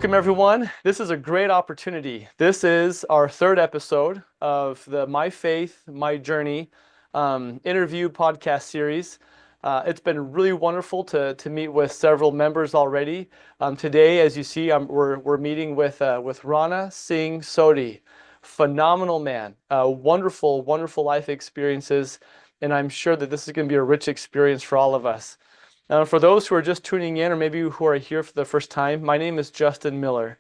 Welcome, everyone. This is a great opportunity. This is our third episode of the My Faith, My Journey interview podcast series. It's been really wonderful to meet with several members already. Today, as you see, we're meeting with Rana Singh Sodhi, phenomenal man, wonderful life experiences, and I'm sure that this is going to be a rich experience for all of us. For those who are just tuning in, or maybe who are here for the first time, my name is Justin Miller.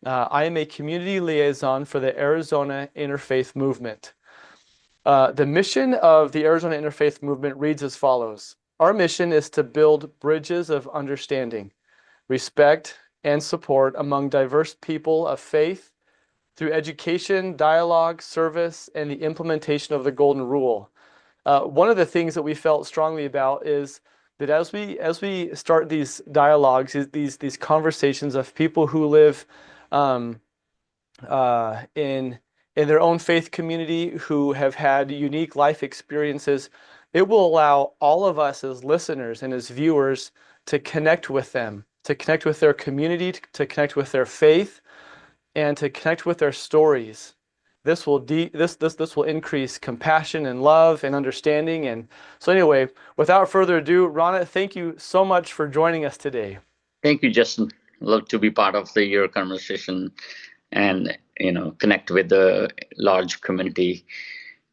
I am a community liaison for the Arizona Interfaith Movement. The mission of the Arizona Interfaith Movement reads as follows. Our mission is to build bridges of understanding, respect, and support among diverse people of faith through education, dialogue, service, and the implementation of the Golden Rule. One of the things that we felt strongly about is that as we start these dialogues, these conversations of people who live in their own faith community, who have had unique life experiences, it will allow all of us as listeners and as viewers to connect with them, to connect with their community, to connect with their faith, and to connect with their stories. This will increase compassion and love and understanding. And so anyway, without further ado, Rana, thank you so much for joining us today. Thank you, Justin. Love to be part of your conversation and connect with the large community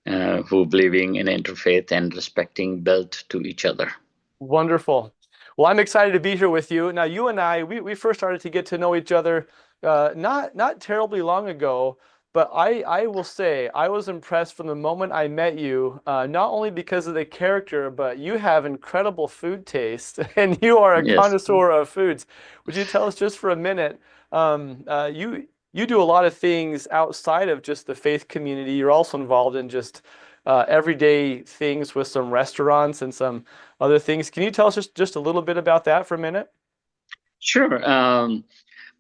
who believing in interfaith and respecting built to each other. Wonderful. Well, I'm excited to be here with you. Now, you and I, we first started to get to know each other not terribly long ago. But I will say, I was impressed from the moment I met you, not only because of the character, but you have incredible food taste and you are a Yes. connoisseur of foods. Would you tell us just for a minute, you do a lot of things outside of just the faith community. You're also involved in just everyday things with some restaurants and some other things. Can you tell us just a little bit about that for a minute? Sure.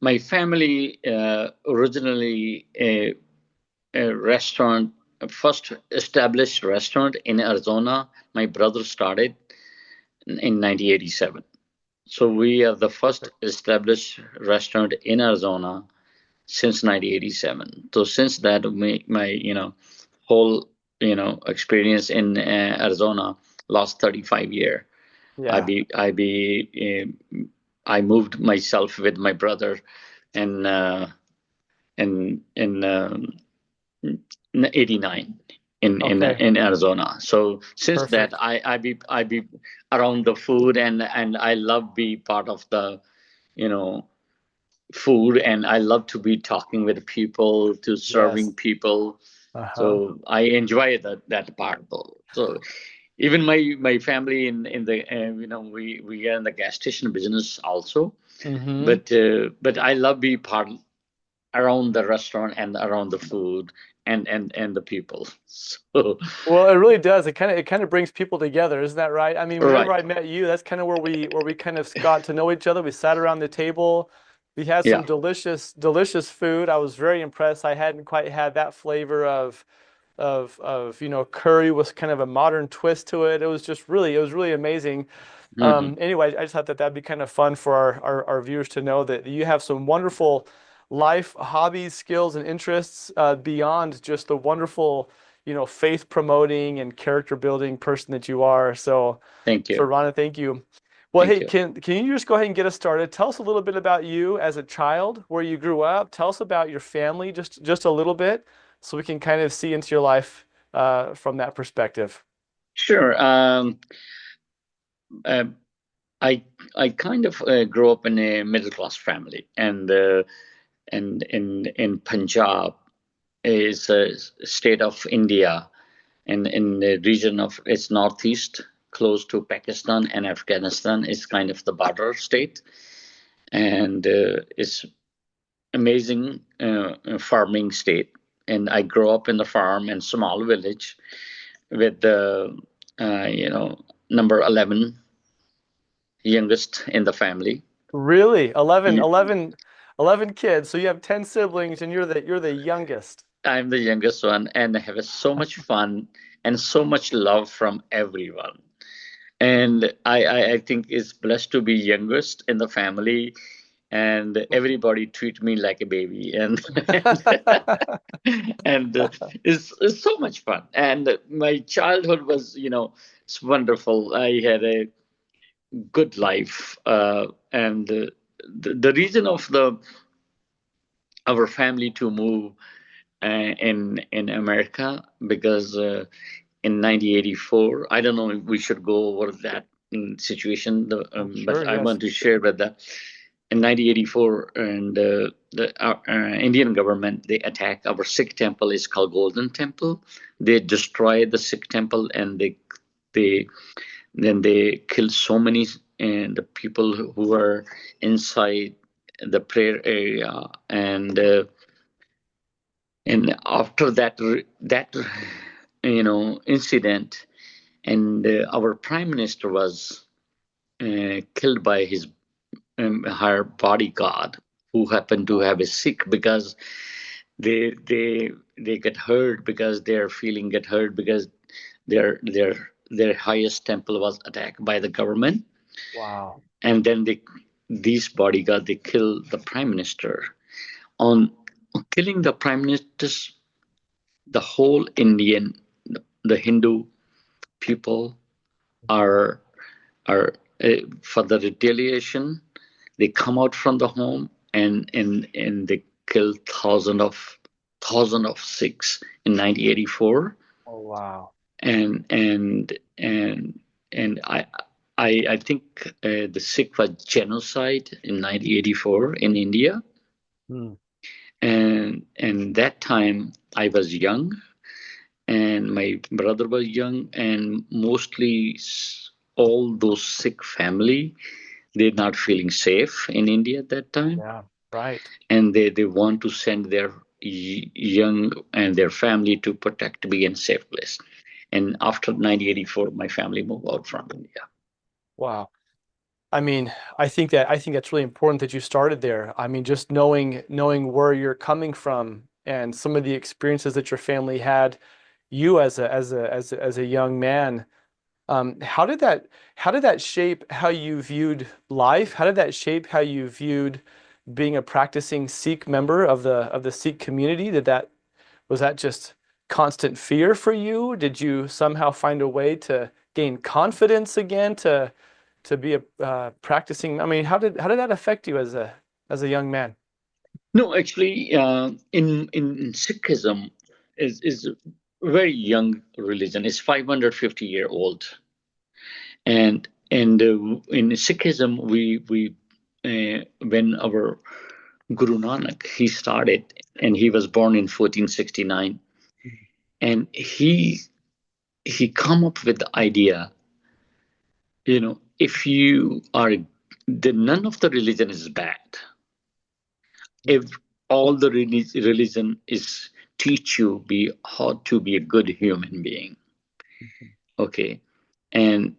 My family originally a restaurant, first established restaurant in Arizona. My brother started in 1987. So we are the first established restaurant in Arizona since 1987. So since that, my whole experience in Arizona last 35 years. I Yeah, be I be I moved myself with my brother in in 89 okay, in Arizona. So since that, perfect. I be around the food, and I love be part of the you know food, and I love to be talking with people, to Yes. serving people. Uh-huh. So I enjoy that part. So even my family in the we are in the gas station business also, Mm-hmm. but I love be part around the restaurant and around the food and the people. So Well, it really does. It kind of brings people together, isn't that right? I mean, whenever right, I met you, that's kind of where we kind of got to know each other. We sat around the table. We had some yeah. delicious food. I was very impressed. I hadn't quite had that flavor of curry with kind of a modern twist to it. It was really amazing. Hmm. Anyway, I just thought that that'd be kind of fun for our viewers to know that you have some wonderful life hobbies, skills, and interests beyond just the wonderful, faith promoting and character building person that you are. So, Thank so you. Rana, thank you. Well, Thank hey, you. can you just go ahead and get us started? Tell us a little bit about you as a child, where you grew up. Tell us about your family, just a little bit, so we can kind of see into your life from that perspective. Sure. Uh, I I kind of grew up in a middle class family, and in Punjab is a state of India, and in the region of its northeast, close to Pakistan and Afghanistan, is kind of the border state, and it's amazing farming state. And I grew up in the farm in small village with the number 11 youngest in the family. Really? 11 kids. So you have 10 siblings and you're the youngest. I'm the youngest one, and I have so much fun and so much love from everyone. And I think it's blessed to be youngest in the family, and everybody treat me like a baby, and it's so much fun. And my childhood was, it's wonderful. I had a good life, and the reason of the our family to move in America, because in 1984, I don't know if we should go over that situation, Oh, but sure, I yes. want to share with that. In 1984, and the Indian government, they attack our Sikh temple. It's called Golden Temple. They destroy the Sikh temple, and they then they killed so many and the people who were inside the prayer area, and after that incident, and our prime minister was killed by his her bodyguard, who happened to have a Sikh, because they get hurt, because their feeling get hurt, because their highest temple was attacked by the government. Wow. And then these bodyguard, they kill the prime minister. On killing the prime ministers, the whole Indian, the Hindu people Wow. are for the retaliation. They come out from the home, and they kill thousand of Sikhs in 1984. Oh, wow. And and and and I think the Sikh was genocide in 1984 in India. Hmm. And that time I was young, and my brother was young, and mostly all those Sikh family, they're not feeling safe in India at that time, Yeah, right. and they want to send their young and their family to protect, to be in a safe place. And after 1984, my family moved out from India. Wow. I mean, I think that's really important that you started there. I mean, just knowing where you're coming from and some of the experiences that your family had, you as a young man, how did that shape how you viewed life? How did that shape how you viewed being a practicing Sikh member of the Sikh community? Was that just constant fear for you? Did you somehow find a way to gain confidence again to be a practicing? I mean, how did that affect you as a young man? No, actually, in Sikhism is a very young religion. It's 550-year old, and in Sikhism, we when our Guru Nanak, he started, and he was born in 1469, and he come up with the idea, if you are, none of the religion is bad. If all the religion is teach you be how to be a good human being, okay, and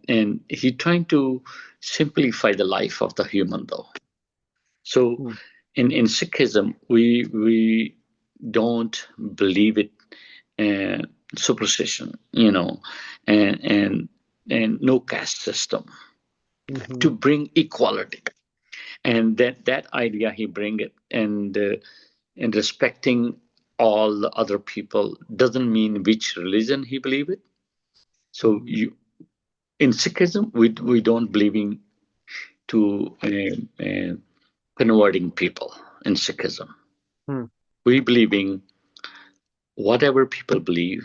he trying to simplify the life of the human, though. So Hmm. in Sikhism, we don't believe it, uh, superstition, and no caste system, Hmm. to bring equality. And that idea he bring it, and respecting all the other people doesn't mean which religion he believe it. So Hmm. you in Sikhism, we don't believe in to converting people. In Sikhism, Hmm. we believe in whatever people believe,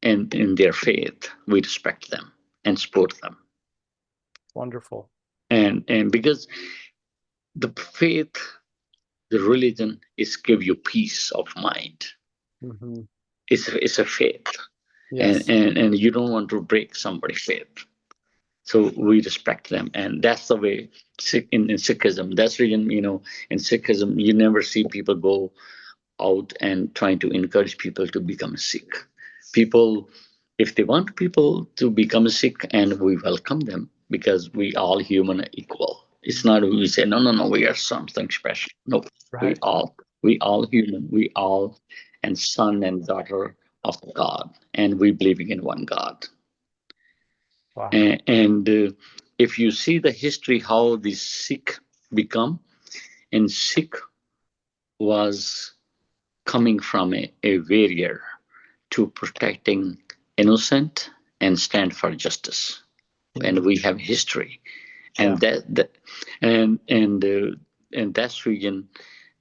and in their faith, we respect them and support them. Wonderful. And because the faith, the religion is give you peace of mind. Hmm. It's a faith, and, Yes. and and you don't want to break somebody's faith. So we respect them, and that's the way. In Sikhism, that's the reason, in Sikhism you never see people go out and trying to encourage people to become a Sikh. People, if they want people to become a Sikh, and we welcome them, because we all human are equal. It's not we say no, no, no, we are something special. No, we Right. all we all human. We all and son and daughter of God, and we believing in one God. Wow. And if you see the history how the Sikh become, And Sikh was coming from a warrior to protecting innocent and stand for justice. And we have history, and Yeah. that and that's region.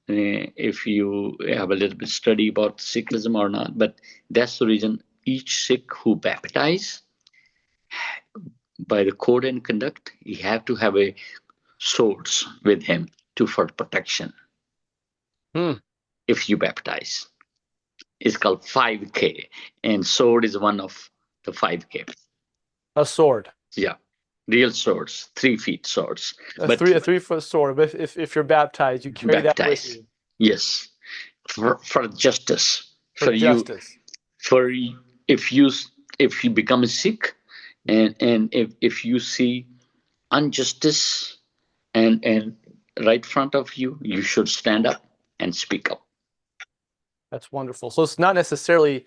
If you have a little bit study about Sikhism or not, but that's the reason each Sikh who baptize by the code and conduct, he have to have a swords with him to for protection. Hmm. If you baptize, it's called 5K, and sword is one of the 5K. A sword. Yeah, real swords, 3 feet swords, A but three a 3 foot sword. But if you're baptized, you carry that with baptize. you Yes, for justice, for for you, justice. for if you if you become a Sikh, and if you see injustice and right front of you, you should stand up and speak up. That's wonderful. So it's not necessarily,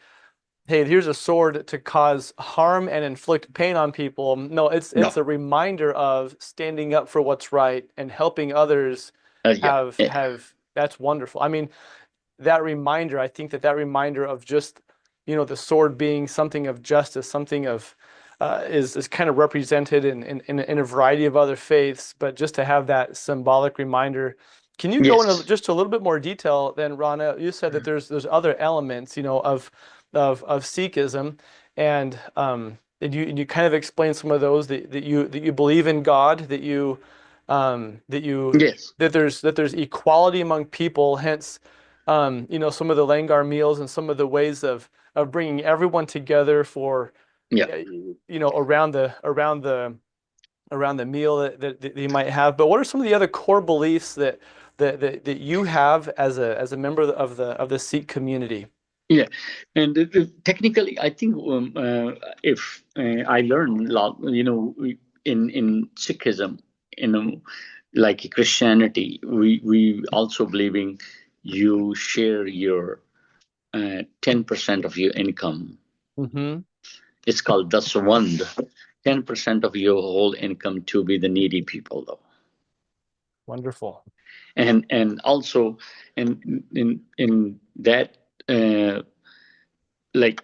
hey, here's a sword to cause harm and inflict pain on people. No, No, it's a reminder of standing up for what's right and helping others yeah, have that's wonderful. I mean, that reminder, I think that that reminder of just, the sword being something of justice, something of is kind of represented in a variety of other faiths, but just to have that symbolic reminder. Can you go into yes, just a little bit more detail then, Rana? You said that there's other elements, of Sikhism, and you kind of explain some of those that you believe in God, that you yes, that there's equality among people, hence some of the Langar meals and some of the ways of bringing everyone together for yeah. around the meal that you might have. But what are some of the other core beliefs that you have as a member of the Sikh community? Yeah, and technically, I think if I learned a lot, in Sikhism, like Christianity, we also believing you share your 10% of your income. Mm-hmm. It's called daswand. 10% of your whole income to be the needy people, though, Wonderful. and also in that like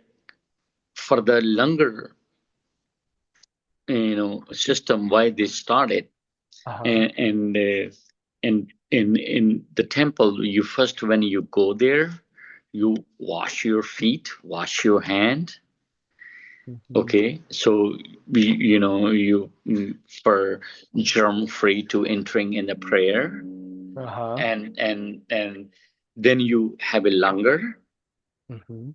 for the longer system why they started, Uh-huh. and in the temple, you first when you go there, you wash your feet, wash your hand. Mm-hmm. Okay, so you for germ free to entering in the prayer, Uh-huh. and then you have a longer, Mm-hmm.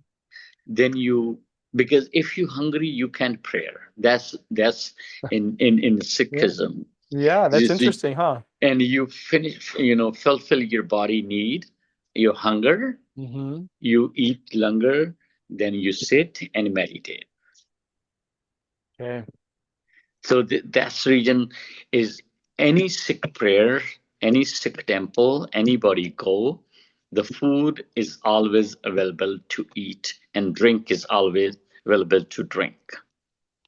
then you, because if you hungry you can't prayer. That's in Yeah. Sikhism. Yeah, that's This interesting, huh? and you finish, fulfill your body need, your hunger, Mm-hmm. you eat longer, then you sit and meditate. Okay. So that region is any Sikh prayer, any Sikh temple, anybody go, the food is always available to eat and drink is always available to drink.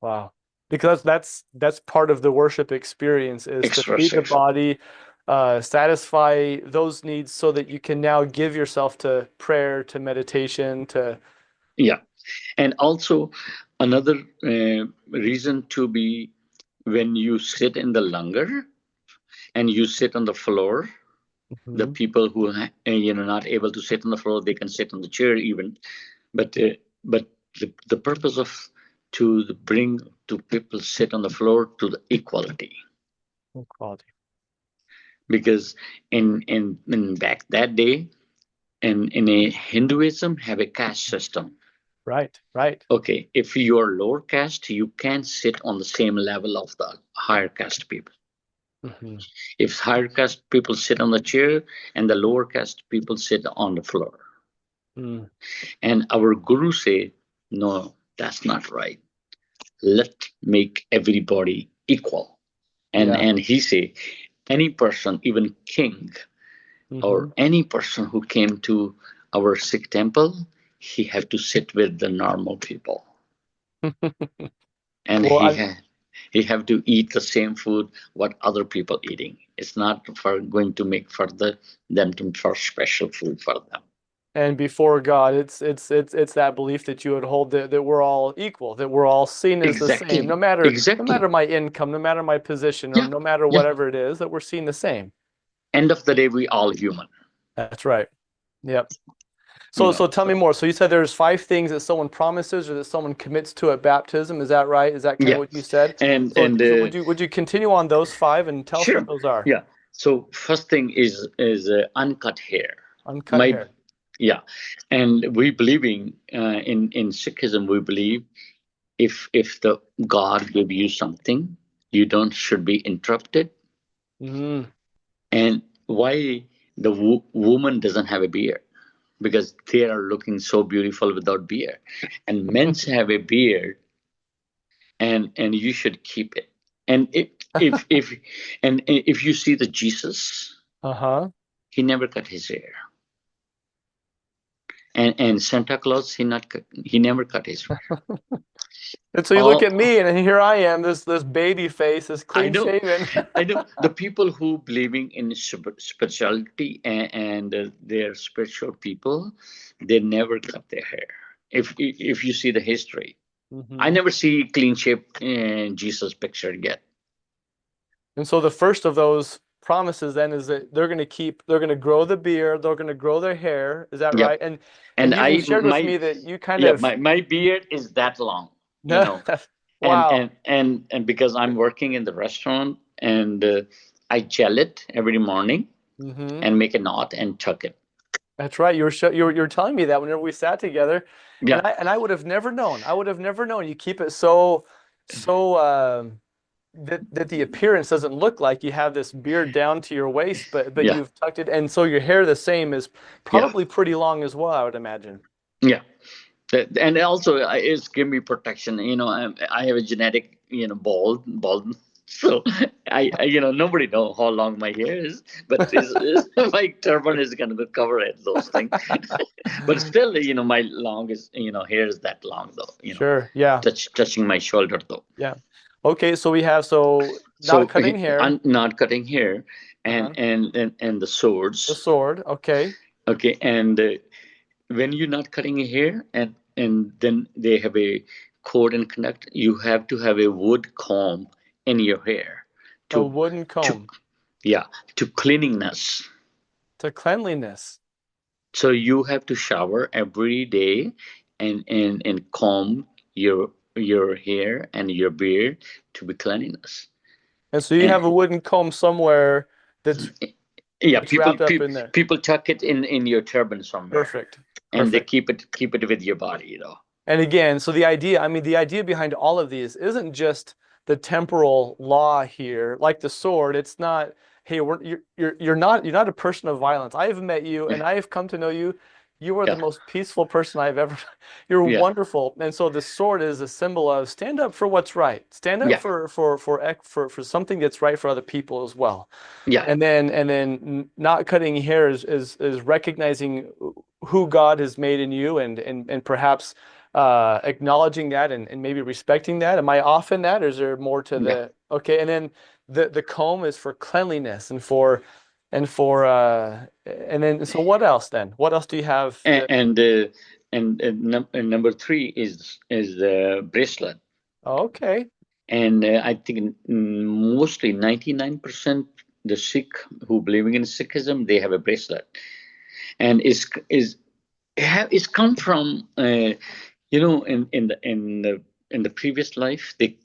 Wow. Because that's part of the worship experience is to Extra feed the safe. body, satisfy those needs so that you can now give yourself to prayer, to meditation, to Yeah. And also another reason to be, when you sit in the langar and you sit on the floor, the Mhm. people who not able to sit on the floor, they can sit on the chair even. But the purpose of to bring to people sit on the floor to the equality, Quality. because in back that day, in a Hinduism have a caste system. Right, right. Okay, if you are lower caste, you can't sit on the same level of the higher caste people. Hmm. If higher caste people sit on the chair and the lower caste people sit on the floor, Mm. and our guru say, no, that's not right. Let make everybody equal. and Yeah. and he say, any person, even king or Hmm. any person who came to our Sikh temple, he have to sit with the normal people. And Well, he had. You have to eat the same food what other people eating. It's not for going to make further them to for special food for them. And before God, it's that belief that you would hold that we're all equal, that we're all seen as the same, Exactly. no matter Exactly. my income, no matter my position, or Yeah. no matter Yeah. whatever it is, that we're seen the same. End of the day, we all human. That's right. Yep. You So know. tell me So more. So you said there's five things that someone promises or that someone commits to at baptism. Is that right? Is that kind of yeah. what you said? So And would you continue on those five and tell us what sure. those are? Yeah. So first thing is uncut hair. Uncut My hair. yeah, and we believing in Sikhism we believe if the God give you something, you don't should be interrupted. Mm. And why the woman doesn't have a beard? Because they are looking so beautiful without beard, and men's have a beard, and you should keep it. And if and if you see the Jesus, Uh-huh. he never cut his hair. And Santa Claus, he never cut his hair. And so you look All at me and here I am, this baby face, this I clean know, shaven. I know the people who believing in spirituality and they're spiritual people, they never cut their hair. If you see the history, I Hmm. never see clean shaved Jesus picture yet. And so the first of those promises then is that they're going to grow the beard, they're going to grow their hair. Is that right? Yep. And And you even I shared with my me that you kind yeah of, my beard is that long, you know, and wow. and and because I'm working in the restaurant and I gel it every morning Hmm. and make a knot and tuck it. That's right. You were telling me that whenever we sat together, and Yeah. I would have never known. I would have never known. You keep it so that the appearance doesn't look like you have this beard down to your waist, but Yeah. you've tucked it, and so your hair the same is Yeah. probably pretty long as well, I would imagine. Yeah. And also it's give me protection. I have a genetic, bald. So nobody know how long my hair is, but my turban is gonna cover it those things. But still, my longest, hair is that long though. Sure. Yeah. Touching my shoulder though. Yeah. Okay. So we have not So cutting hair. I'm not cutting hair, and Uh-huh. and the The swords. sword. Okay. Okay, and when you're not cutting a hair and then they have a code and conduct, you have to have a wood comb in your hair A to wooden to comb yeah, to cleanliness. to cleanliness. So you have to shower every day and comb your hair and your beard to be cleanliness. And so you have a And wooden comb somewhere that's yeah, that's wrapped up in there. people tuck it in your turban somewhere, Perfect. and they Perfect. keep it with your body. And again, so the idea behind all of these isn't just the temporal law here, like the sword. It's not, hey, you're not a person of violence. I have met you and Yeah, I have come to know you. You are the yeah, most peaceful person I've ever. You're yeah, wonderful. And so the sword is a symbol of stand up for what's right. Stand up yeah, for something that's right for other people as well. yeah, And then not cutting hair is recognizing who God has made in you and perhaps acknowledging that and maybe respecting that. Am I off in that, or is there more to yeah. the okay? And then the comb is for cleanliness and then so what else then? What else do you have And that and number three is the bracelet. oh, okay. And I think mostly 99% the Sikh who believing in Sikhism, they have a bracelet, and it's come from in the previous life they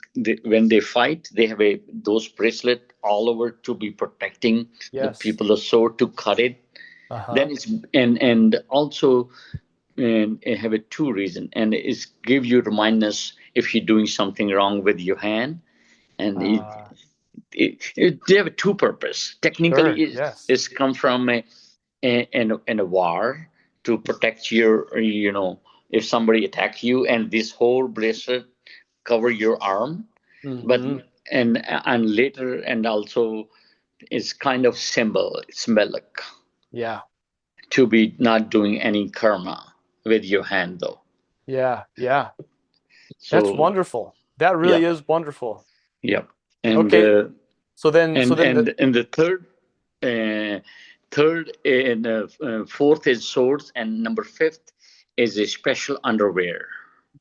when they fight they have a those bracelet all over to be protecting the Yes. people, the sword to cut it. Uh-huh. Then it's and also and it have a two reason, and it's give you reminders if you're doing something wrong with your hand. And Uh, they have a two purpose. Technically, sure. Yes. it's come from in a war to protect if somebody attack you, and this whole bracelet cover your arm. But Hmm. and later and also it's kind of symbolic Yeah. to be not doing any karma with your hand though. Yeah. Yeah. That's So wonderful. That yeah, really is wonderful. Yep. And Okay. So then, and the uh, third and fourth is swords, and number fifth is a special underwear,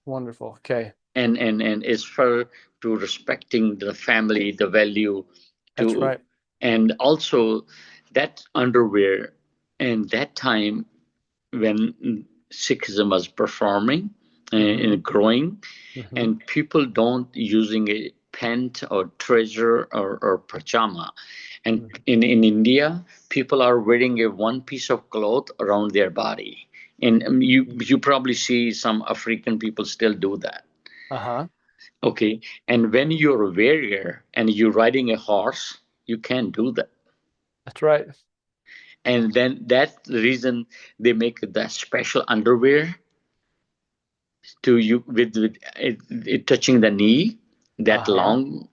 wonderful. Okay. and is for to respecting the family, the value That's to, right. and also that underwear and that time when Sikhism was performing Hmm. and growing, Hmm. and people don't using a pant or treasure or pajama. And in India, people are wearing a one piece of cloth around their body. And you probably see some African people still do that. Uh-huh. Okay. And when you're a warrior and you're riding a horse, you can't do that. That's right. And then that's the reason they make that special underwear to you with it touching the knee that Uh-huh. long.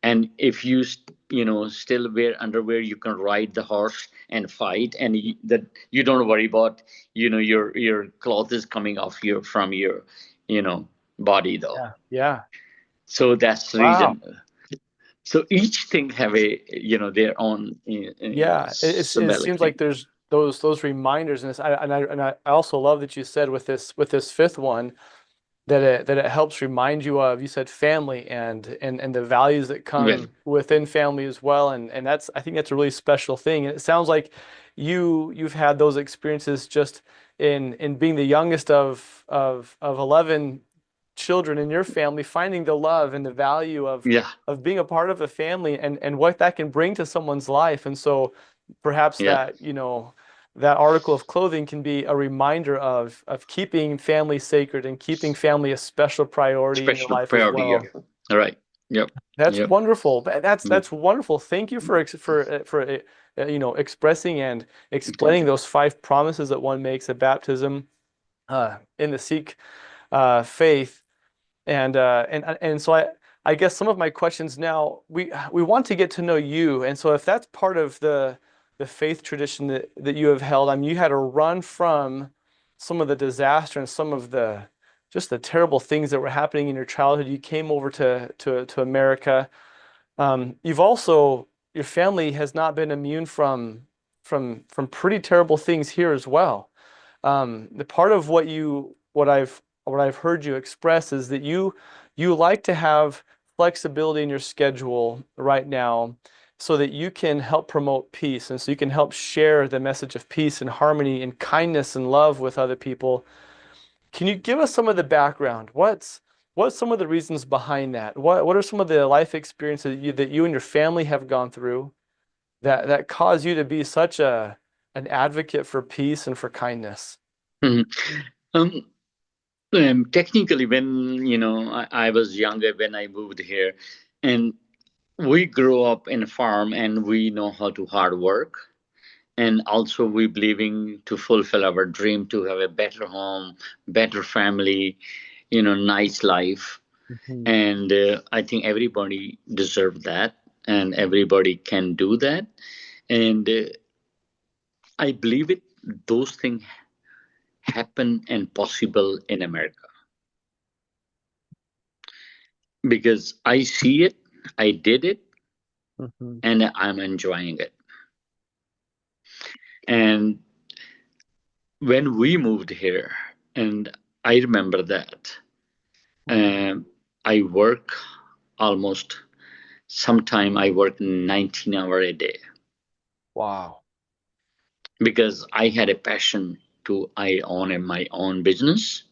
And if you still wear underwear, you can ride the horse and fight, and that you don't worry about your cloth is coming off your from your you know body though. Yeah. Yeah. So that's the Wow. reason. So each thing have a their own Yeah. It symbolic seems like thing. there's those reminders in this. I also love that you said with this fifth one that it helps remind you of, you said family and the values that Well, come within family as well. And that's, I think that's a really special thing. And it sounds like you've had those experiences just in being the youngest of 11 children in your family, finding the love and the value yeah, of being a part of a family and what that can bring to someone's life. And so perhaps yeah, that, that article of clothing can be a reminder of keeping family sacred and keeping family a special priority in your special life as priority. Yeah, well. all right. Yep, That's yep. wonderful. Mm. That's wonderful. Thank you for expressing and explaining those five promises that one makes at baptism in the Sikh faith. And so I guess some of my questions now, we want to get to know you. And so if that's part of the faith tradition that you have held, I mean, you had to run from some of the disaster and some of the just the terrible things that were happening in your childhood. You came over to America. You've also, your family has not been immune from pretty terrible things here as well. The part of what I've heard you express is that you like to have flexibility in your schedule right now so that you can help promote peace and so you can help share the message of peace and harmony and kindness and love with other people. Can you give us some of the background? What's some of the reasons behind that? What are some of the life experiences that you and your family have gone through that cause you to be such a an advocate for peace and for kindness? Mhm. Um, Technically, when I was younger when I moved here, and we grew up in a farm, and we know how to hard work, and also we believing to fulfill our dream to have a better home, better family, nice life, Mhm. and I think everybody deserve that, and everybody can do that, and I believe it. Those things happen and possible in America because I see it, I did it, Mhm. and I'm enjoying it. And when we moved here, and I remember that Mhm. um, I work almost sometime I work 19 hours a day Wow. because I had a passion to I own my own business.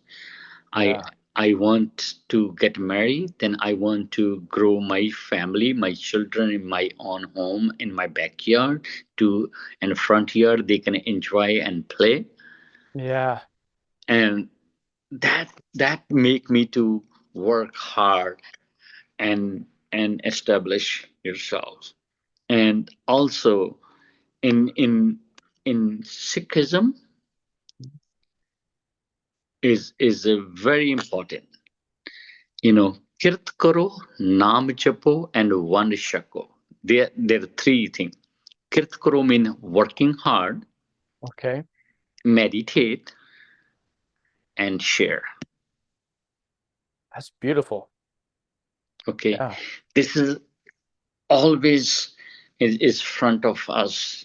I Yeah. I want to get married, then I want to grow my family, my children in my own home, in my backyard, to and front yard they can enjoy and play. Yeah. And that make me to work hard and establish yourselves. And also in Sikhism is a very important. Kirt karo, naam japo, and one shako. There are three things. Kirt karo mean working hard, Okay. meditate, and share. That's beautiful. Okay, Yeah. this is always is front of us,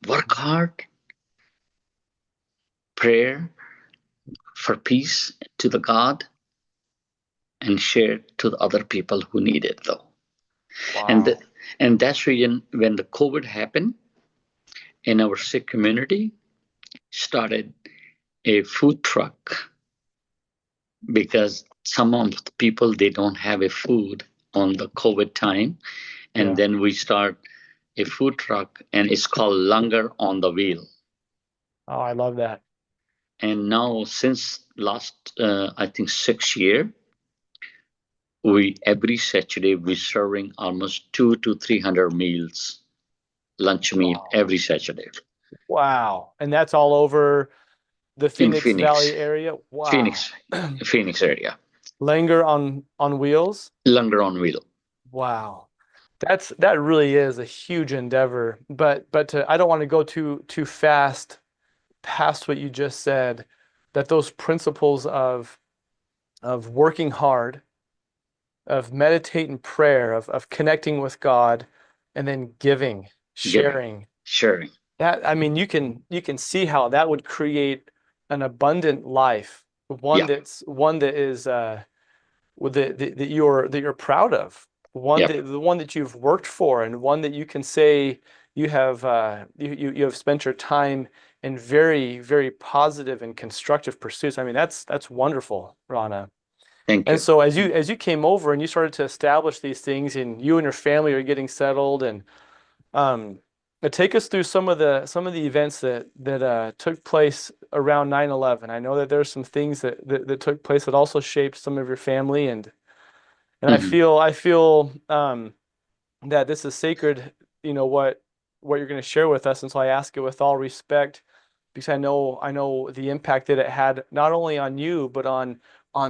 work hard, prayer for peace to the God, and share to the other people who need it though. And Wow. the, and that's reason when the COVID happened in our Sikh community, started a food truck because some of the people they don't have a food on the COVID time, and Yeah. then we start a food truck, and it's called Langar on the Wheel. Oh, I love that. And now since last I think 6 year, we every Saturday we serving almost 200 to 300 meals, lunch meal Wow. every Saturday Wow. And that's all over the in Phoenix Phoenix, Valley area. Wow. Phoenix, Phoenix area. Langer on wheels. Langar on Wheel. Wow. That really is a huge endeavor. But I don't want to go too fast past what you just said, that those principles of working hard, of meditating prayer, of connecting with God, and then giving, Giving, sharing. sharing. That, I mean, you can see how that would create an abundant life, Yeah, one that is that you're proud of, yeah. the one that you've worked for, and one that you can say you have spent your time in very, very positive and constructive pursuits. I mean, that's wonderful, Rana. Thank And you. so as you came over and you started to establish these things, and you and your family are getting settled, and um, take us through some of the events that took place around 9/11. I know that there's some things that took place that also shaped some of your family, and I Hmm. feel I feel that this is sacred, what you're going to share with us, and so I ask it with all respect, because I know the impact that it had not only on you but on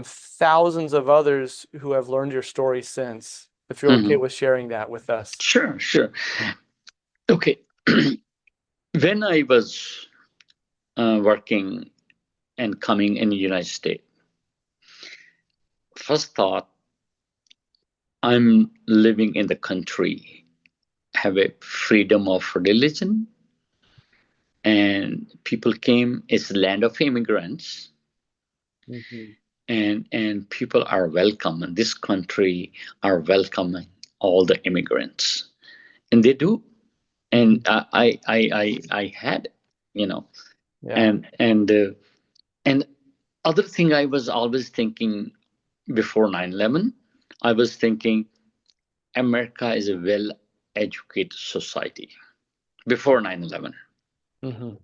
thousands of others who have learned your story since. If you're okay Hmm. with sharing that with us. Sure, sure. Okay. When I was working and coming in the United States, first thought, I'm living in the country, have a freedom of religion, and people came. It's a land of immigrants, Mhm. and people are welcome. And this country are welcoming all the immigrants, and they do. And Mhm. I had, you know, Yeah. and other thing I was always thinking before 9/11, I was thinking America is a well educated society before 9/11. Hmm.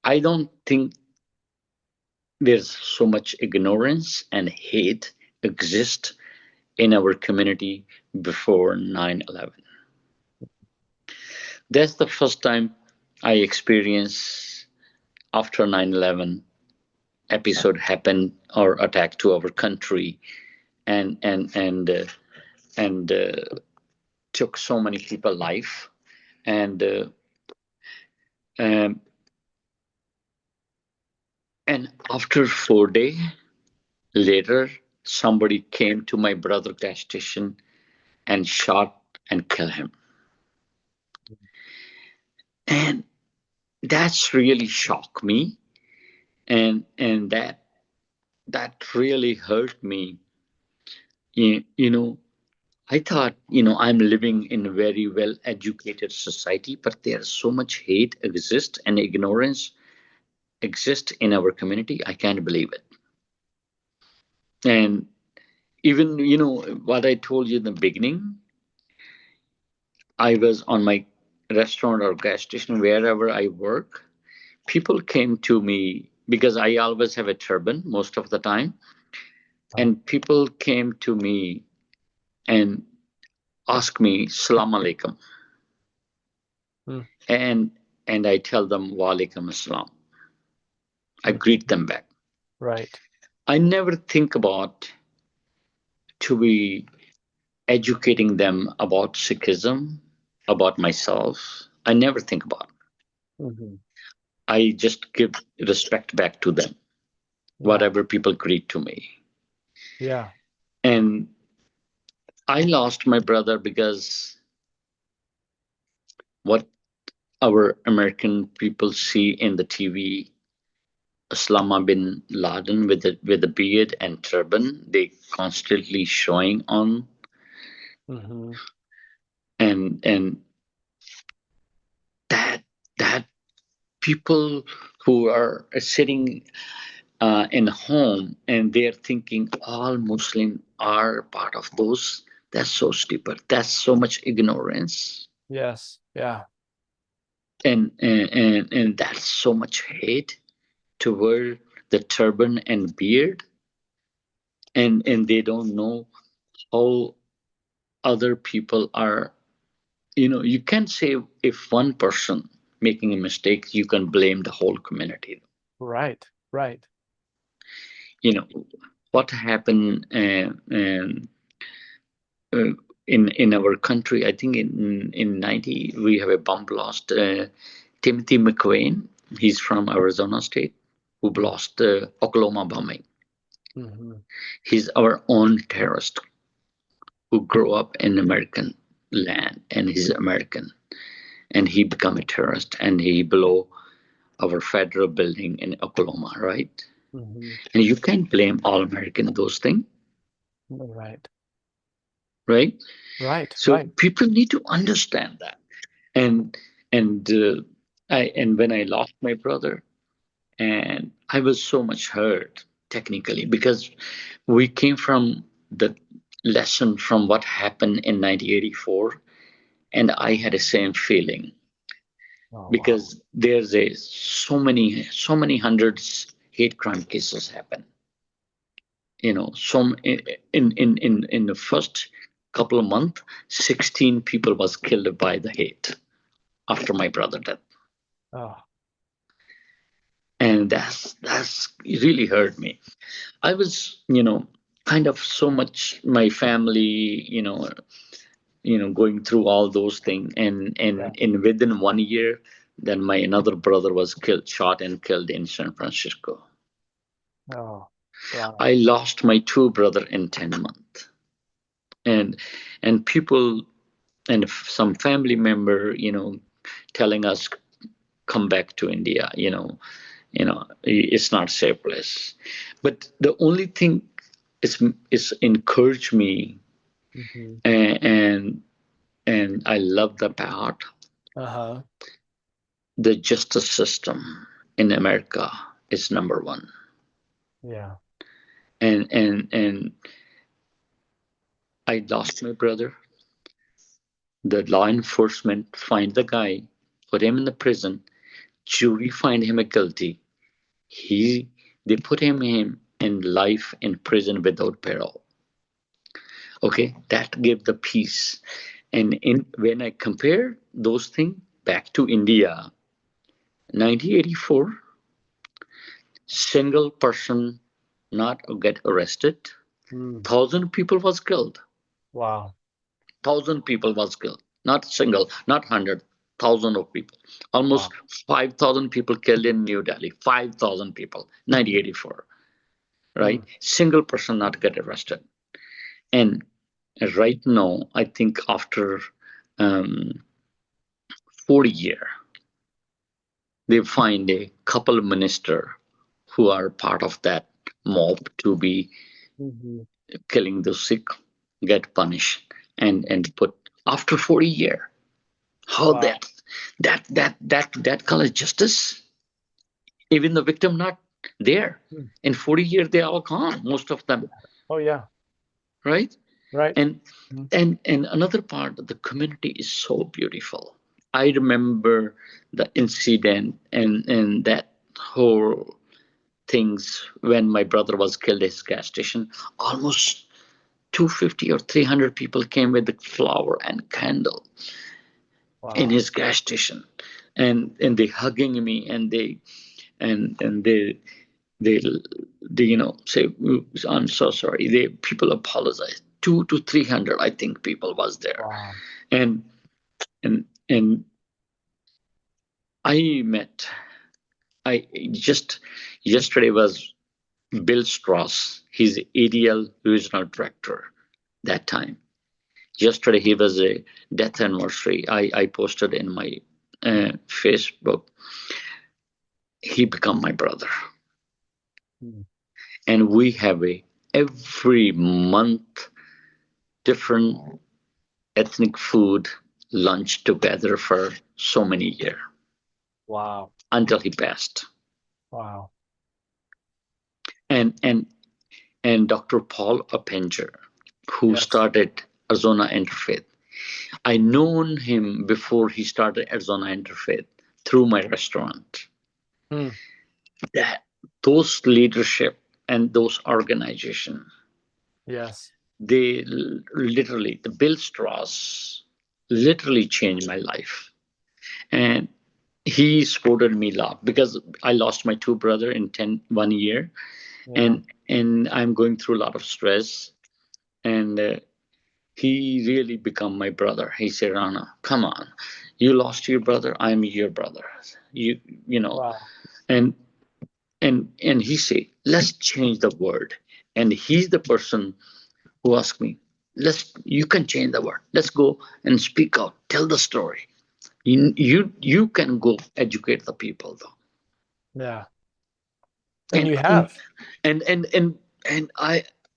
I don't think there's so much ignorance and hate exist in our community before 9/11. That's the first time I experienced after 9/11 episode happened or attack to our country, and took so many people life, and um, and after 4 days later, somebody came to my brother gas station and shot and killed him, and that's really shocked me, and that really hurt me. You know, I thought, I'm living in a very well educated society, but there's so much hate exists and ignorance exists in our community. I can't believe it. And even, what I told you in the beginning, I was on my restaurant or gas station, wherever I work, people came to me because I always have a turban most of the time. And people came to me and asked me, Salam alaikum. Mm. And I tell them, Wa alaikum assalam. I Mm. greet them back. Right. I never think about to be educating them about Sikhism, about myself. I never think about it. Hmm. I just give respect back to them, Yeah. whatever people greet to me. Yeah. And I lost my brother because what our American people see in the TV, Osama bin Laden with the beard and turban, they constantly showing on, Mm-hmm. and that that people who are sitting in home and they're thinking all Muslim are part of those. That's so stupid. That's so much ignorance, Yes. Yeah. and that's so much hate toward the turban and beard, and they don't know how other people are. You can't say if one person making a mistake, you can blame the whole community. Right. Right. You know what happened uh, in our country. I think in 90 we have a bomb blast. Timothy McVeigh, he's from Arizona State, who lost the Oklahoma bombing. Mm-hmm. He's our own terrorist who grew up in American land, and he's American, and he become a terrorist, and he blow our federal building in Oklahoma, right? Mm-hmm. And you can't blame all American those things, Right. right? Right. So Right. people need to understand that. And and when I lost my brother, and I was so much hurt technically because we came from the lesson from what happened in 1984, and I had the same feeling Oh, wow. because there's a so many hundreds hate crime cases happen. Some in the first couple of months, 16 people was killed by the hate after my brother death, Oh, and that's it really hurt me. I was, kind of so much my family, going through all those things, and yeah. within 1 year, then my another brother was shot and killed in San Francisco. Oh, wow. I lost my two brother in 10 months, and people and some family member, telling us come back to India. It's not a safe place. But the only thing is encourage me, Mm-hmm. and I love the part Uh-huh. the justice system in America is number one. Yeah. And I lost my brother. The law enforcement find the guy, put him in the prison. Jury find him a guilty. He they put him in life in prison without parole. Okay, that gave the peace. And when I compare those things back to India, 1984, single person not get arrested, Mm. 1,000 people was killed. Wow. 1,000 people was killed. Not single, not 100, thousand of people. Almost Wow. 5,000 people killed in New Delhi. 5,000 people, Mm-hmm. 1984, right? Mm. Single person not get arrested. And right now, I think after um, 40 years, they find a couple of minister who are part of that mob to be Mm-hmm. killing the Sikh get punished and put after 40 years. How Wow. that color justice? Even the victim not there. Mm. In 40 years, they are all gone, most of them, Oh, yeah. right? Right. And Mm. another part of the community is so beautiful. I remember the incident and that whole things when my brother was killed at his gas station. Almost 250 or 300 people came with the flower and candle in Wow. his gas station, and they hugging me, and they say, I'm so sorry. They people apologize. 200 to 300, I think, people was there. Wow. And and I met I just yesterday was Bill Strauss. He's ADL regional director that time. Yesterday he was a death anniversary. I posted in my Facebook. He become my brother, Mm. and we have a every month different ethnic food lunch together for so many years Wow. until he passed. Wow. And Dr. Paul Oppenger, who Yes. started Arizona Interfaith, I known him before he started Arizona Interfaith through my restaurant. Hmm. That those leadership and those organization, Yes. they literally, the Bill Strauss literally changed my life. And he supported me a lot because I lost my two brother in 1 year, Yeah. and I'm going through a lot of stress. And he really become my brother. He said, Rana, come on, you lost your brother, I'm your brother. You know, Wow. and and he said, let's change the word. And he's the person who asked me, you can change the word. Let's go and speak out, tell the story. You can go educate the people though. Yeah. And And you have. and and and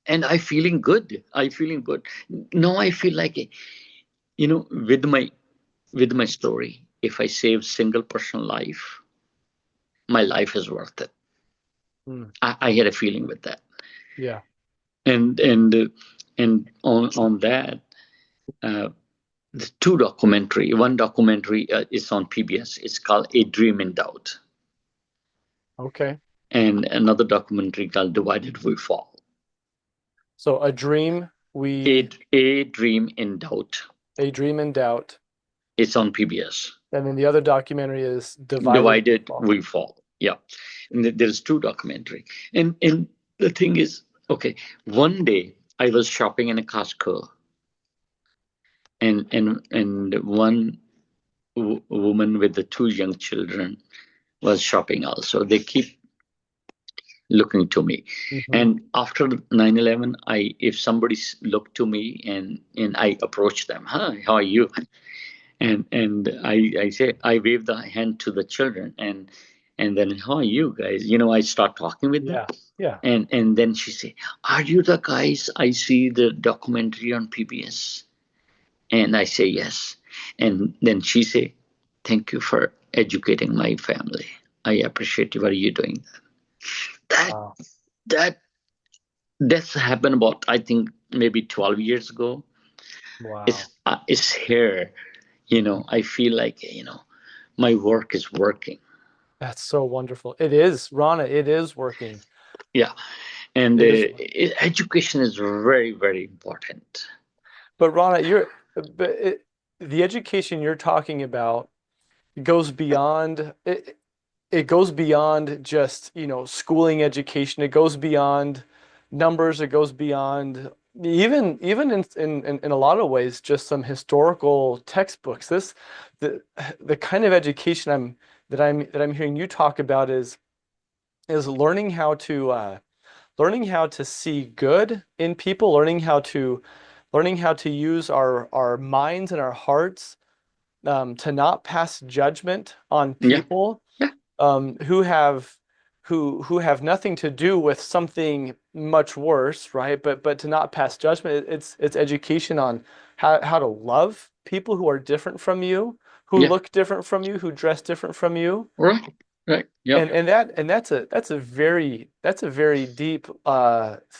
and I feeling good. I feeling good. Now I feel like, with my story, if I save single person life, my life is worth it. Hmm. I had a feeling with that. Yeah. And on that, uh, the two documentary. One documentary is on PBS. It's called A Dream in Doubt, Okay. and another documentary called Divided We Fall. So a dream, A Dream in Doubt. a dream in doubt. It's on PBS. And then the other documentary is Divided We Divided Fall. We Fall. Yeah, and there's two documentary. And the thing is, okay, one day I was shopping in a Costco, and one woman with the two young children was shopping also. They keep looking to me. Hmm. And after 9/11, I if somebody looked to me, and I approach them, hi, how are you? And I say, I wave the hand to the children, and then, how are you guys? I start talking with them. Yeah. Yeah. And then she say, are you the guys I see the documentary on PBS? And I say, yes. And then she say, thank you for educating my family. I appreciate you. What are you doing? That Wow. that that's happened about, I think, maybe 12 years ago. Wow. It's here. I feel like, my work is working. That's so wonderful. It is, Rana, it is working. Yeah. And It is. education is very, very important. But Rana, the education you're talking about goes beyond it goes beyond just, schooling education. It goes beyond numbers. It goes beyond even in a lot of ways, just some historical textbooks. The the kind of education I'm hearing you talk about is learning how to see good in people, learning how to use our minds and our hearts, to not pass judgment on Yeah. people, Yeah. who have nothing to do with something much worse, right? But to not pass judgment, it's education on how to love people who are different from you, who Yeah. look different from you, who dress different from you. Right. Right. Yep. And that's a very deep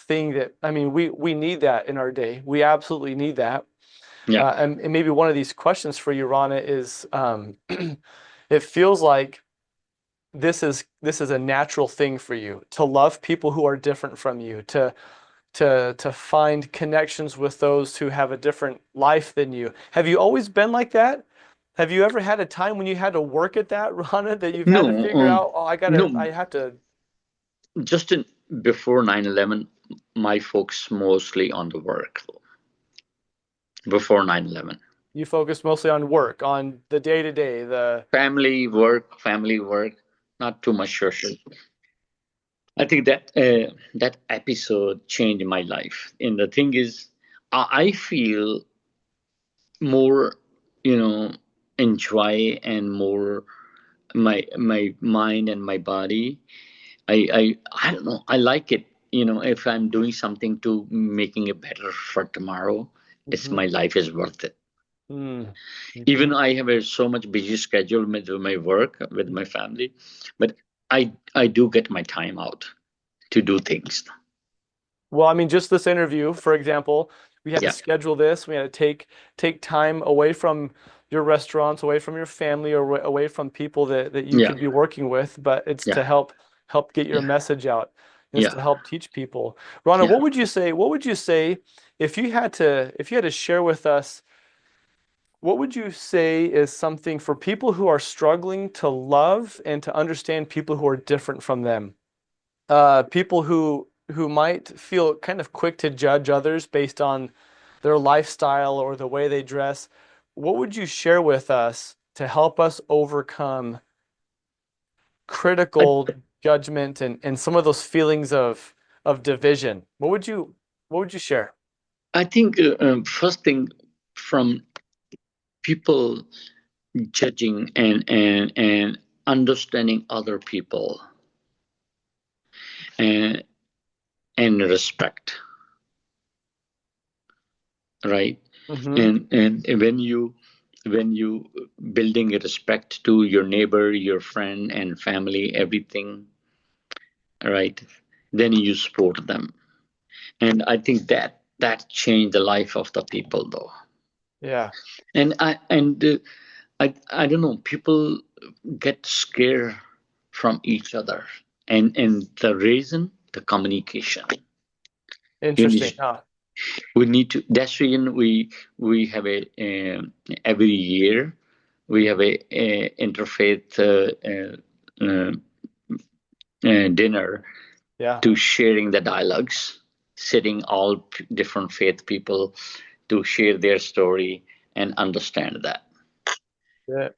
thing that, I mean, we need that in our day. We absolutely need that. Yeah. And maybe one of these questions for you, Rana, is, it feels like this is a natural thing for you to love people who are different from you, to find connections with those who have a different life than you. Have you always been like that? Have you ever had a time when you had to work at that, Rana, that you've had to No. figure out, oh, I No. have to, Just before 9/11, my focus mostly on the work. Before 9/11, you focus mostly on work, on the day to day, the, family work, not too much social. I think that episode changed my life. And the thing is, I feel more, you know, enjoy and more my mind and my body. I don't know. I like it. If I'm doing something to making it better for tomorrow, it's Mm-hmm. my life is worth it. Mm. Even Mm-hmm. I have a so much busy schedule with my work, with my family, but I do get my time out to do things. Well, I mean, just this interview, for example, we had to Yeah, schedule this. We had to take time away from your restaurants, away from your family, or away from people that you yeah, could be working with. But it's yeah, to help get your yeah, message out. And it's yeah, to help teach people. Rana, yeah. what would you say if you had to share with us, what would you say is something for people who are struggling to love and to understand people who are different from them? People who might feel kind of quick to judge others based on their lifestyle or the way they dress. What would you share with us to help us overcome I critical judgment and some of those feelings of division? What would you share? I think first thing, from people judging and understanding other people, and respect, right? Mm-hmm. And when you building a respect to your neighbor, your friend and family, everything, right? Then you support them, and I think that changed the life of the people, though. Yeah. And I don't know, people get scared from each other, and the reason, the communication. You Interesting. need Huh? we need to That's reason we have a every year we have Mhm. a interfaith uh, dinner, Yeah. to sharing the dialogues, sitting all different faith people to share their story and understand that, Yeah.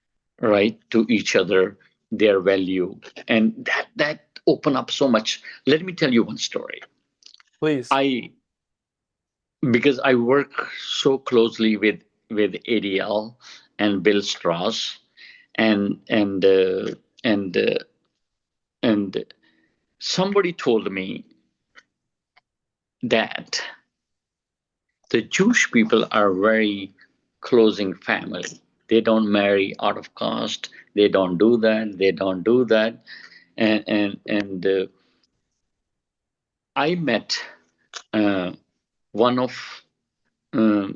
right, to each other, their value, and that open up so much. Let me tell you one story. Please. I Because I work so closely with ADL and Bill Strauss, and and uh, and somebody told me that the Jewish people are very closing family. They don't marry out of caste. They don't do that. They don't do that. And I met uh, one of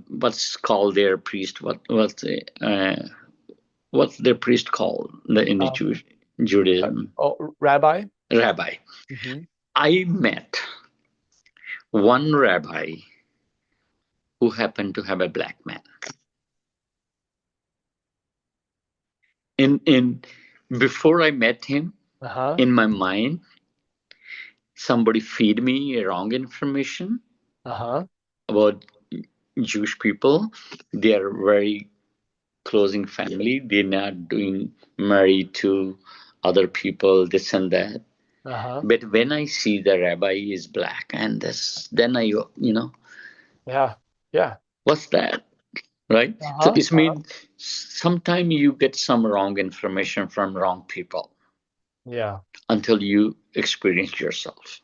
what's called their priest. What's their priest called in the Um, Jewish Judaism? oh, Rabbi. Rabbi. Hmm. I met one rabbi who happened to have a black man. In Before I met him, Uh-huh. in my mind, somebody feed me wrong information Uh-huh. about Jewish people. They are very closing family. They're not doing married to other people, this and that. Uh-huh. But when I see the rabbi is black, and this, then Yeah. Yeah. what's that, right? So Uh-huh. it means sometimes you get some wrong information from wrong people Yeah. until you experience yourself.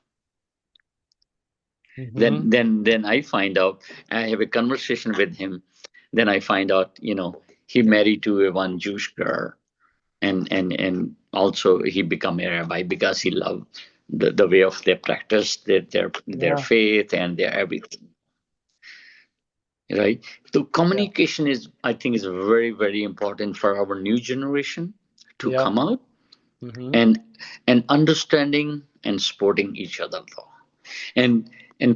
Hmm. Then I find out. I have a conversation with him. Then I find out, he married to a one Jewish girl, and also he become a rabbi because he loved the way of their practice, their Yeah. faith and their everything, right? So Yeah. communication is, I think, is very, very important for our new generation to Yeah. come out, Hmm. and understanding and supporting each other, though. And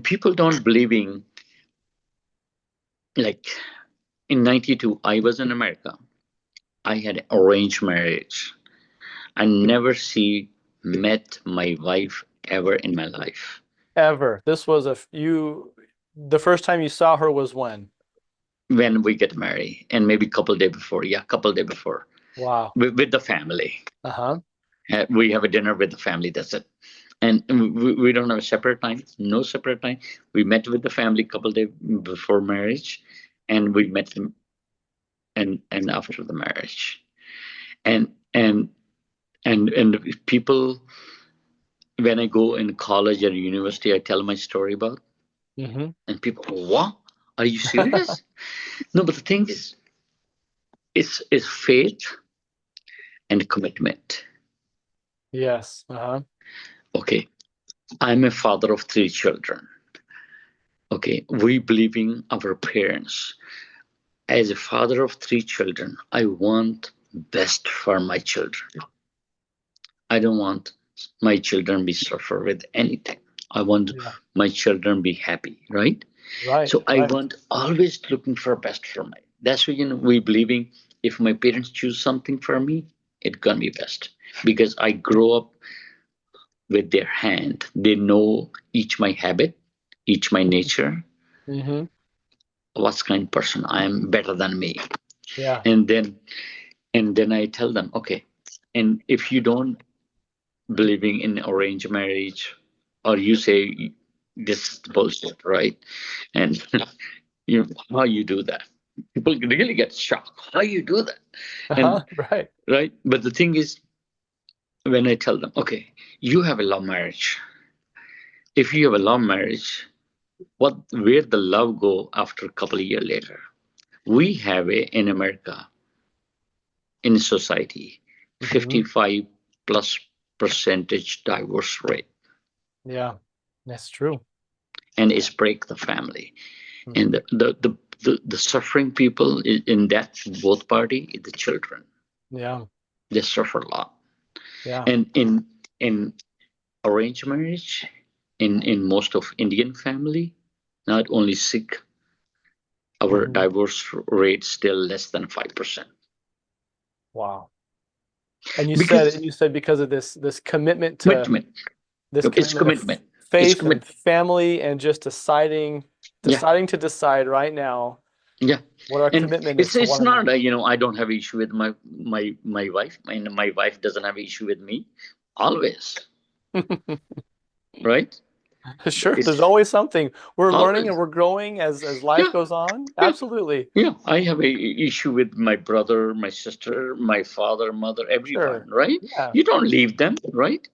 people don't believing, like, in 92 I was in America. I had arranged marriage. I never met my wife ever in my life. Ever. This was the first time you saw her was when? When we get married, and maybe a couple days before, yeah, couple days before, Wow. with the family. Uh-huh. We have a dinner with the family, that's it. And we don't have a separate time, no separate time. We met with the family a couple days before marriage, and we met them. and after the marriage. And and and people, when I go in college or university, I tell my story about, Mm-hmm. and people, what? Are you serious? No, but the thing is, it's faith and commitment. Yes. Uh-huh. Okay, I'm a father of three children. Okay, we believe in our parents. As a father of three children, I want best for my children. I don't want my children be suffer with anything. I want Yeah. my children be happy, right? Right. So I Right. want always looking for best for my. That's why we believing if my parents choose something for me, it gonna be best because I grow up with their hand. They know each my habit, each my nature, Mm-hmm. what kind of person I am better than me, Yeah. and then I tell them, okay, and if you don't believing in arranged marriage, or you say this is bullshit, right? And how you do that? People really get shocked. How you do that? Uh-huh. And Right. right, but the thing is, when I tell them, okay, you have a love marriage. If you have a love marriage, what where the love go after a couple of years later? We have a in America in society Mm-hmm. 55 plus percentage divorce rate, Yeah. That's true. and it's break the family. And Mm-hmm. the suffering people in that both party is the children. Yeah. They suffer a lot. Yeah. And in arranged marriage, in most of Indian family, not only Sikh, our Mm-hmm. divorce rate still less than 5%. Wow. And Because you said because of this commitment to commitment, this it's commitment of commitment, it's faith and commitment. family and just deciding Yeah, deciding to decide right now yeah. what our And commitment is it's to it's one not another. I don't have issue with my wife, and my wife doesn't have issue with me. Always, right? Sure, there's It's always something. We're learning and always. we're growing as life Yeah, goes on. yeah, Absolutely. yeah. I have a issue with my brother, my sister, my father, mother, everyone, Sure. right? Yeah. You don't leave them, right?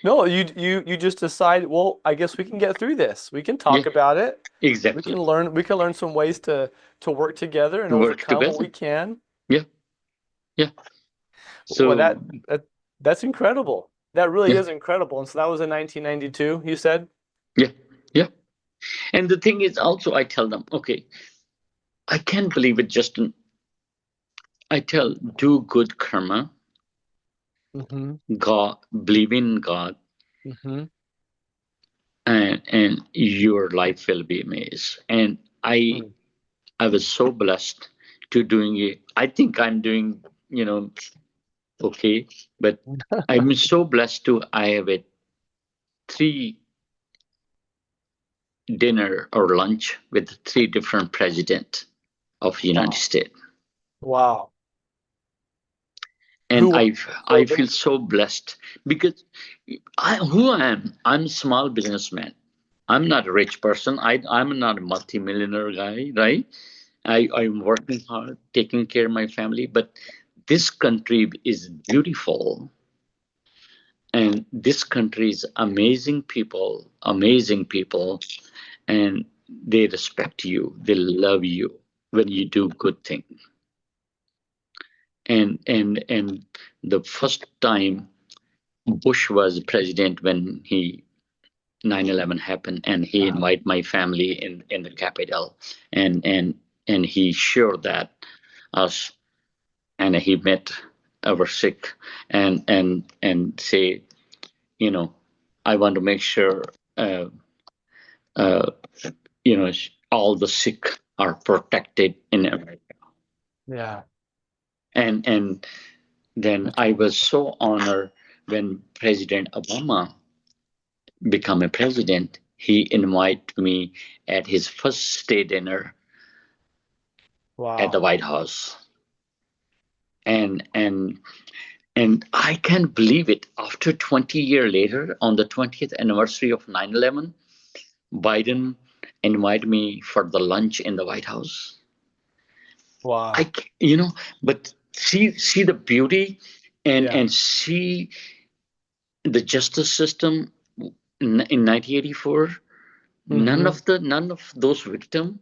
No, you just decide, well, I guess we can get through this. We can Yeah, talk about it. exactly. We can learn some ways to work together and To work overcome what we together. can. Yeah, yeah. Well, So that's incredible. That really yeah, is incredible. And so that was in 1992, you said? yeah, yeah. And the thing is, also, I tell them, okay, I can't believe it, Justin. I tell, do good karma, Mm-hmm. God, believe in God, Mm-hmm. and your life will be amazed. And Mm. I was so blessed to doing it. I think I'm doing, okay, but I'm so blessed to I have a three dinner or lunch with three different presidents of the United Wow. States. Wow. And Who was I so feel so blessed because who I am, I'm a small businessman. I'm not a rich person. I'm not a multimillionaire guy, right? I'm working hard, taking care of my family, but this country is beautiful, and this country is amazing people, and they respect you, they love you when you do good things. And the first time Bush was president, when he 9/11 happened, and he uh, invited my family in the capital, and he showed that us, and he met our sick, and say, you know I want to make sure, uh, uh, all the sick are protected in America. yeah, And then that's I was wonderful. so honored when President Obama became a president. He invited me at his first state dinner at the Wow. White House. And I can't believe it. After 20 years later, on the 20th anniversary of 9/11, Biden invited me for the lunch in the White House. Wow. You know, but see the beauty, Yeah. and see the justice system in 1984. Hmm. None of those victims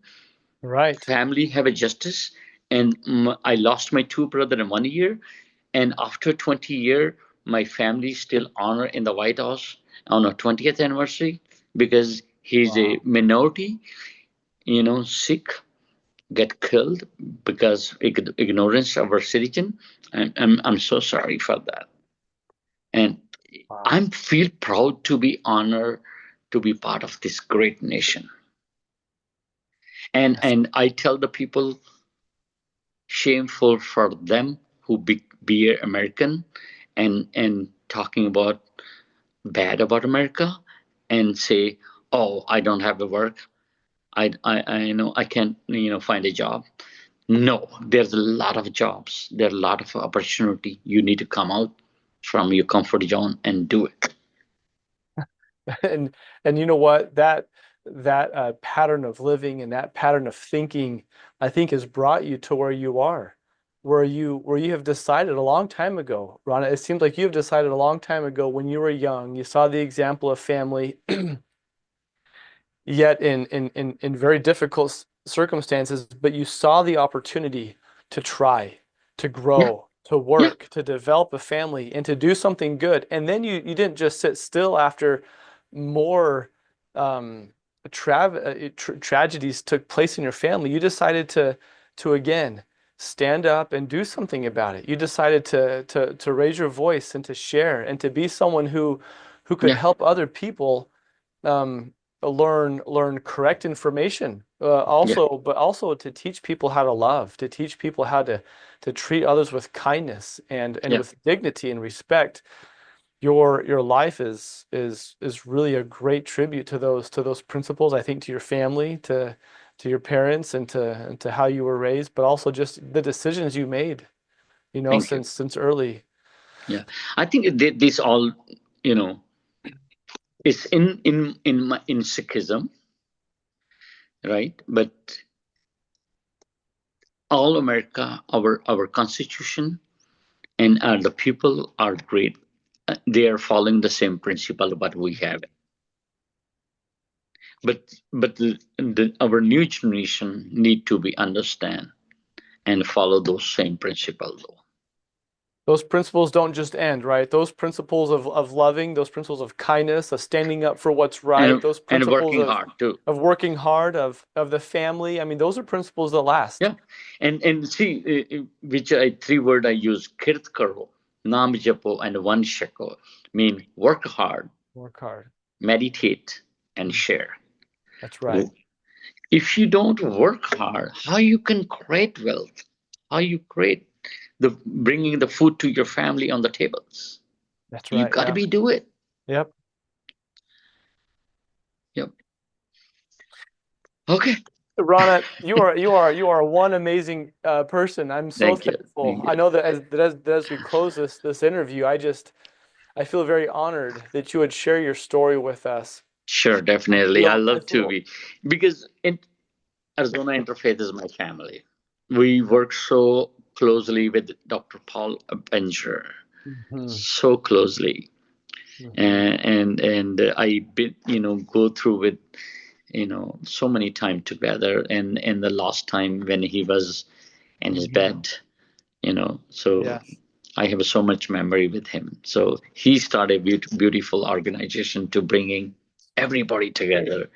Right. family have a justice, and I lost my two brother in 1 year, and after 20 year my family still honor in the White House on our 20th anniversary, because he's a Wow. minority, Sikh get killed because ignorance of our citizen. I'm so sorry for that, and Wow. I feel proud to be honored to be part of this great nation. and Yes. and I tell the people, shameful for them who be American, and talking about bad about America, and say, "Oh, I don't have a work. I can't find a job." No, there's a lot of jobs. There's a lot of opportunity. You need to come out from your comfort zone and do it. And you know what? That pattern of living and that pattern of thinking, I think, has brought you to where you are, where you have decided a long time ago, Rana. It seems like you have decided a long time ago when you were young. You saw the example of family, yet in very difficult circumstances, but you saw the opportunity to try, to Yeah, grow, to yeah, work, to develop a family, and to do something good. And then you didn't just sit still after more um, tragedies took place in your family. You decided to again stand up and do something about it. You decided to raise your voice and to share and to be someone who could yeah, help other people um, learn correct information. yeah, But also to teach people how to love, to teach people how to treat others with kindness and yeah. with dignity and respect. Your life is really a great tribute to those principles. I think to your family, to your parents, and to how you were raised, but also just the decisions you made, Thank you. since early. Yeah, I think this all, you know, is in Sikhism, right? But all America, our constitution, and the people are great. They are following the same principle what we have. But our new generation need to be understand and follow those same principles. Those principles don't just end, right? Those principles of loving, those principles of kindness, of standing up for what's right, those And principles working hard too. of working hard, of the family. I mean, those are principles that last. Yeah, and see, which three word I use: kirt karo, nam japo, and one shako. Mean work hard, Work hard. meditate, and Mm, share. that's right. If you don't work hard, how you can create wealth? How you create the bringing the food to your family on the tables? That's You right. got to Yeah. be do it. Yep. Yep. Okay. Rana, you are one amazing person. I'm so Thank you. thankful. Thank I you. know that as we close this interview, I feel very honored that you would share your story with us. Sure, definitely. I I love to feel be, because Arizona Interfaith is my family. We work so closely with Dr. Paul Bencher, Mhm, so closely, mhm, and I been go through with so many time together, and the last time when he was in his mhm. bed, so Yes. I have so much memory with him. So he started a beautiful organization to bringing everybody together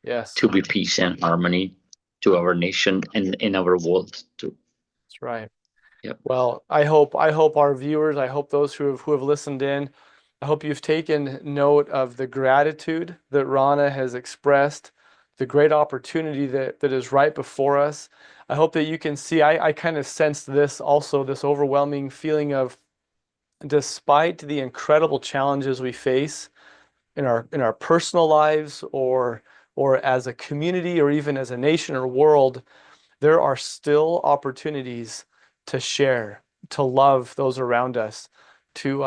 Yes. to be peace and harmony to our nation and in our world too. That's right. Yep. Well, I hope our viewers, I hope those who have listened in, I hope you've taken note of the gratitude that Rana has expressed, the great opportunity that is right before us. I hope that you can see, I kind of sensed this also, this overwhelming feeling of despite the incredible challenges we face in our personal lives or as a community or even as a nation or world, there are still opportunities to share, to love those around us, to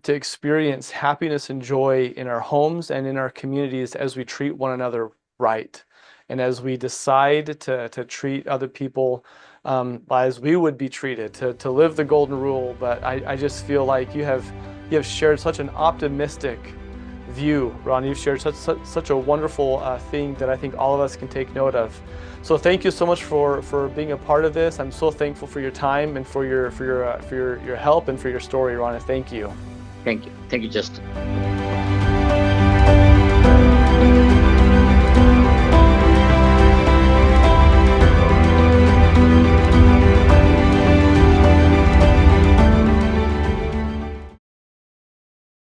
experience happiness and joy in our homes and in our communities as we treat one another right. And as we decide to treat other people as we would be treated, to live the golden rule. But I just feel like you have shared such an optimistic view, Ron. You've shared such a wonderful thing that I think all of us can take note of. So thank you so much for being a part of this. I'm so thankful for your time and for your help and for your story, Ron. Thank you. Thank you, Justin.